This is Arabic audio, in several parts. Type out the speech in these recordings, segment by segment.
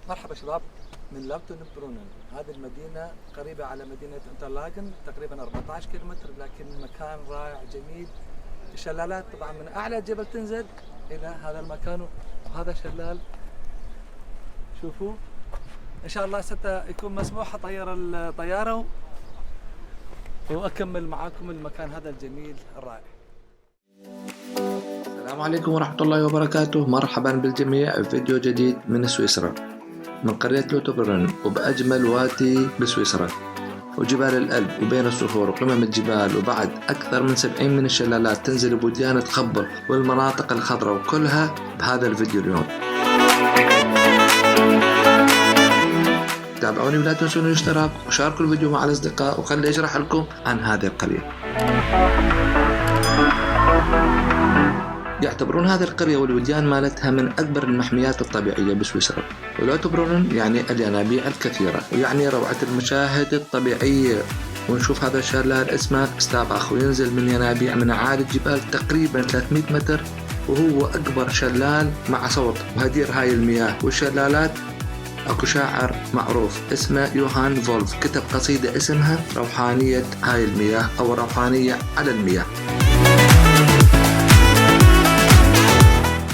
مرحبا شباب من لوتونبرونن. هذه المدينة قريبة على مدينة انترلاغن تقريبا 14 كيلومتر، لكن مكان رائع جميل. الشلالات طبعا من أعلى الجبل تنزل إلى هذا المكان، وهذا شلال شوفوا. إن شاء الله سيكون مسموح أطير الطيارة وأكمل معاكم المكان هذا الجميل الرائع. السلام عليكم ورحمة الله وبركاته. مرحبا بالجميع في فيديو جديد من سويسرا، من قرية لوتوبرن، وبأجمل وادي بسويسرا، وجبال الألب وبين الصخور وقمم الجبال، وبعد أكثر من 70 من الشلالات تنزل بوديان تخبر، والمناطق الخضراء، وكلها بهذا الفيديو اليوم. تابعوني ولا تنسون الاشتراك وشاركوا الفيديو مع الأصدقاء، وخلي أشرح لكم عن هذه القرية. يعتبرون هذه القرية والوديان مالتها من أكبر المحميات الطبيعية بسويسرا، ولوتوبرونن يعني الينابيع الكثيرة، ويعني روعة المشاهد الطبيعية. ونشوف هذا الشلال اسمه ستاباخ، وينزل من ينابيع من أعالي الجبال تقريبا 300 متر، وهو أكبر شلال مع صوت وهدير هاي المياه والشلالات. أكو شاعر معروف اسمه يوهان فولف كتب قصيدة اسمها روحانية هاي المياه، أو روحانية على المياه.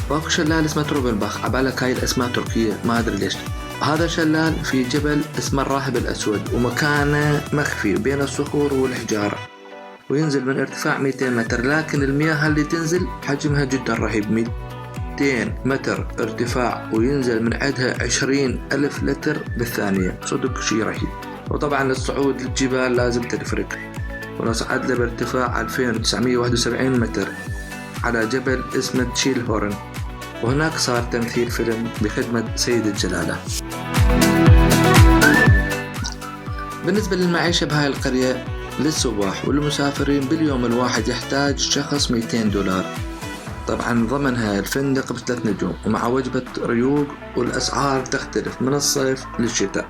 واكو شلال اسمه تروبنباخ، عبالك هاي الاسماء تركية ما ادري ليش. هذا شلال في جبل اسمه الراهب الاسود، ومكانه مخفي بين الصخور والحجارة، وينزل من ارتفاع 200 متر، لكن المياه اللي تنزل حجمها جدا رهيب، 200 متر ارتفاع، وينزل من عندها 20,000 لتر بالثانية، صدق شي رهيب. وطبعا الصعود للجبال لازم تفرق، ونصعد له بارتفاع 2971 متر على جبل اسمه تشيل هورن، وهناك صار تمثيل فيلم بخدمة سيد الجلالة. بالنسبة للمعيشة بهاي القرية للسواح والمسافرين باليوم الواحد يحتاج شخص 200 دولار، طبعا ضمنها الفندق ب3 نجوم ومع وجبة ريوق، والأسعار تختلف من الصيف للشتاء.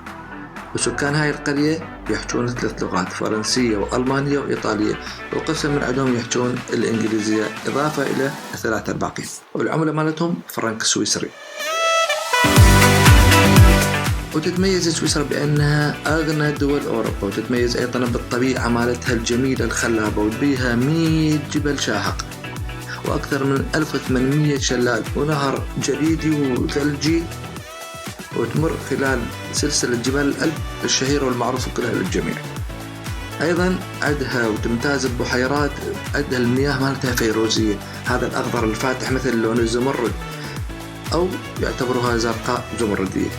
وسكان هاي القرية يحجون 3 لغات، فرنسية وألمانية وإيطالية، وقسم من عندهم يحجون الإنجليزية إضافة إلى 3 الباقي، والعملة مالتهم فرنك سويسري. وتتميز سويسرا بأنها أغنى دول أوروبا، وتتميز أيضا بالطبيعة مالتها الجميلة الخلابة، وبيها 100 جبل شاهق، وأكثر من 1800 شلال، ونهر جليدي وثلجي، وتمر خلال سلسلة جبال الألب الشهيرة والمعروفة كلها للجميع. أيضا عندها وتمتاز ببحيرات، عندها المياه مالتها فيروزية، هذا الأخضر الفاتح مثل لون الزمرد، أو يعتبروها زرقاء زمردية.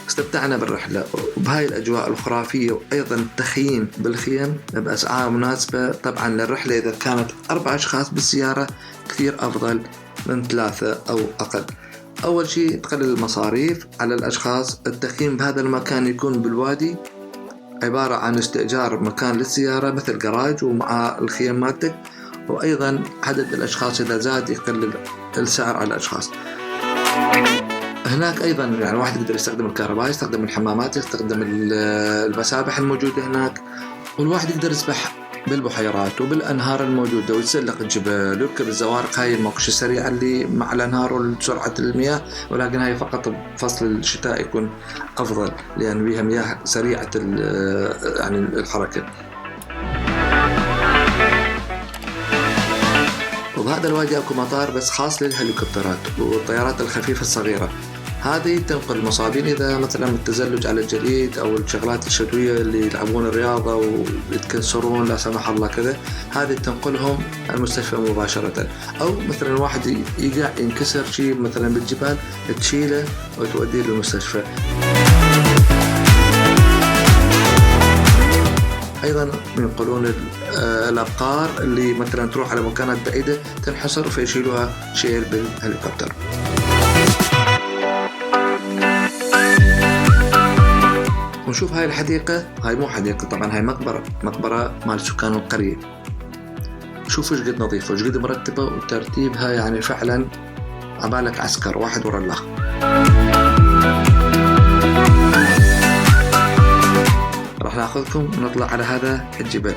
استمتعنا بالرحلة وبهاي الأجواء الخرافية، وأيضا التخييم بالخيم بأسعار مناسبة. طبعا للرحلة إذا كانت 4 أشخاص بالسيارة كثير أفضل من 3 أو أقل. أول شيء تقلل المصاريف على الأشخاص. التخييم بهذا المكان يكون بالوادي، عبارة عن استئجار مكان للسيارة مثل جراج ومع الخيم مالتك، وأيضا عدد الأشخاص إذا زاد يقلل السعر على الأشخاص. هناك أيضا يعني واحد يقدر يستخدم الكهرباء، يستخدم الحمامات، يستخدم المسابح الموجودة هناك، والواحد يقدر يسبح بالبحيرات وبالأنهار الموجودة، ويتسلق الجبال ويركب الزوارق، هاي الموقش السريعة اللي مع الأنهار وسرعة المياه، ولكن هاي فقط بفصل الشتاء يكون أفضل، لأن بيها مياه سريعة يعني الحركة. وبهذا الوادي أكو مطار بس خاص للهليكوبترات والطيارات الخفيفة الصغيرة، هذه تنقل المصابين إذا مثلا التزلج على الجليد أو الشغلات الشتوية اللي يلعبون الرياضة ويتكسرون لا سمح الله كذا، هذه تنقلهم المستشفى مباشرة. أو مثلا واحد يقع ينكسر شيء مثلا بالجبال، تشيله وتوديه للمستشفى. أيضا ينقلون الأبقار اللي مثلا تروح على مكانات بعيدة تنحصر فيشيلوها شيل بالهليكوبتر. ونشوف هاي الحديقة، هاي مو حديقة طبعا، هاي مقبرة مال سكان القرية. شوفوا ايش قد نظيفة وايش قد مرتبة، وترتيبها يعني فعلا عبالك عسكر واحد ورا الآخر. راح ناخذكم ونطلع على هذا الجبل.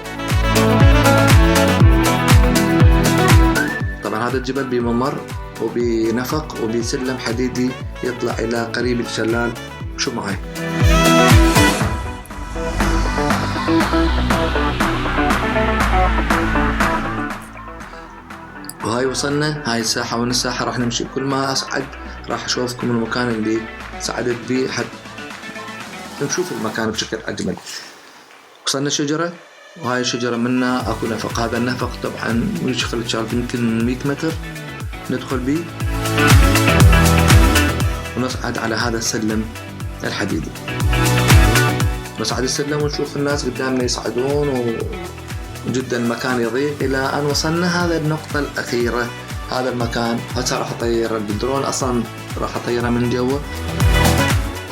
طبعا هذا الجبل بممر وبنفق وبسلم حديدي يطلع إلى قريب الشلال. شو معي وهاي وصلنا هاي الساحة. ومن الساحة راح نمشي، كل ما أصعد راح أشوفكم المكان اللي صعدت بيه حتى نشوف المكان بشكل أجمل. وصلنا شجرة، وهاي الشجرة منها أكو نفق. هذا النفق طبعا يشغل الشارع يمكن 100 متر ندخل بيه ونصعد على هذا السلم الحديدي. نصعد السلم ونشوف الناس قدامنا يصعدون، وجدا المكان يضيق إلى أن وصلنا هذا النقطة الأخيرة. هذا المكان هسه راح أطير الدرون، أصلا راح أطيره من جوا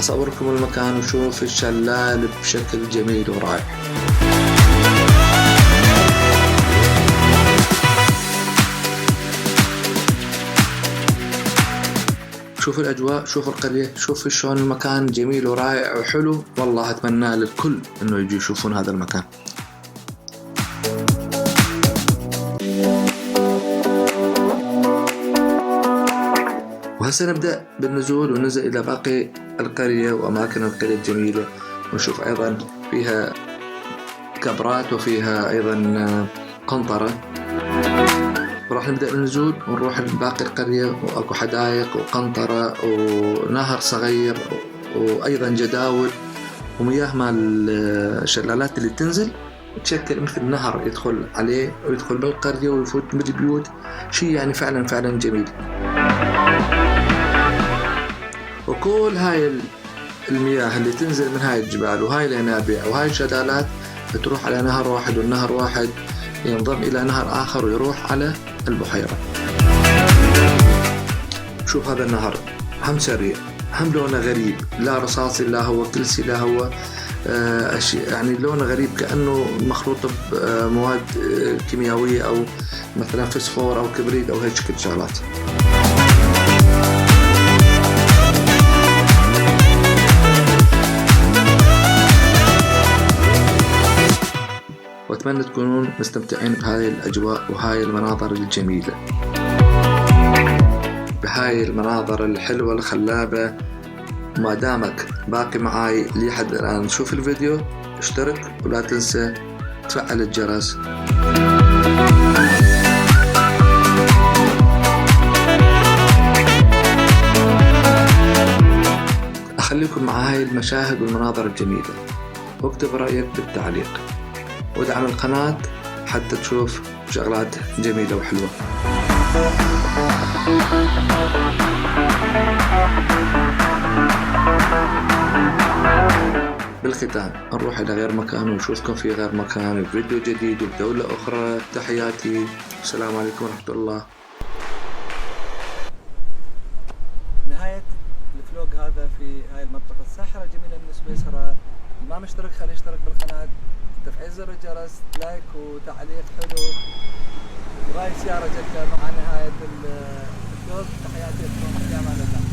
أصوركم المكان وشوف الشلال بشكل جميل ورائع. شوف الأجواء، شوف القرية، شوف شلون المكان جميل ورائع وحلو. والله أتمنى للكل إنه يجي يشوفون هذا المكان. وهسه نبدأ بالنزول وننزل إلى باقي القرية وأماكن القرية الجميلة، ونشوف أيضا فيها كبرات وفيها أيضا قنطرة. وراح نبدأ النزول ونروح لباقي القرية، وأكو حدائق وقنطرة ونهر صغير وأيضا جداول ومياه مال الشلالات اللي تنزل تشكل مثل نهر يدخل عليه ويدخل بالقرية ويفوت بالبيوت. شيء يعني فعلا فعلا جميل. وكل هاي المياه اللي تنزل من هاي الجبال وهاي الينابيع وهاي الشلالات تروح على نهر واحد، والنهر واحد ينضم إلى نهر آخر ويروح على البحيرة. شوف هذا النهر هم سريع، هم لونه غريب، لا رصاصي لا هو كلسي لا هو يعني لونه غريب كأنه مخلوط بمواد كيميائية أو مثلا فسفور أو كبريت أو هيك شكل شغلات. وأتمنى تكونون مستمتعين بهاي الأجواء وهاي المناظر الجميلة، بهاي المناظر الحلوة الخلابة. ما دامك باقي معاي لحد الآن شوف الفيديو، اشترك ولا تنسى تفعل الجرس. أخليكم مع هاي المشاهد والمناظر الجميلة، واكتب رأيك بالتعليق، وادعم القناة حتى تشوف شغلات جميلة وحلوة. بالختام نروح إلى غير مكان ونشوفكم في غير مكان بفيديو جديد وبدولة أخرى. تحياتي، السلام عليكم ورحمة الله. نهاية الفلوق هذا في هاي المنطقة الساحرة جميلة من سويسرا. ما مشترك خليه يشترك بالقناة، تفعيل زر الجرس، لايك وتعليق حلو. وهاي سيارة جدة مع نهاية الفلوق. تحياتي لكم، في أمان الله.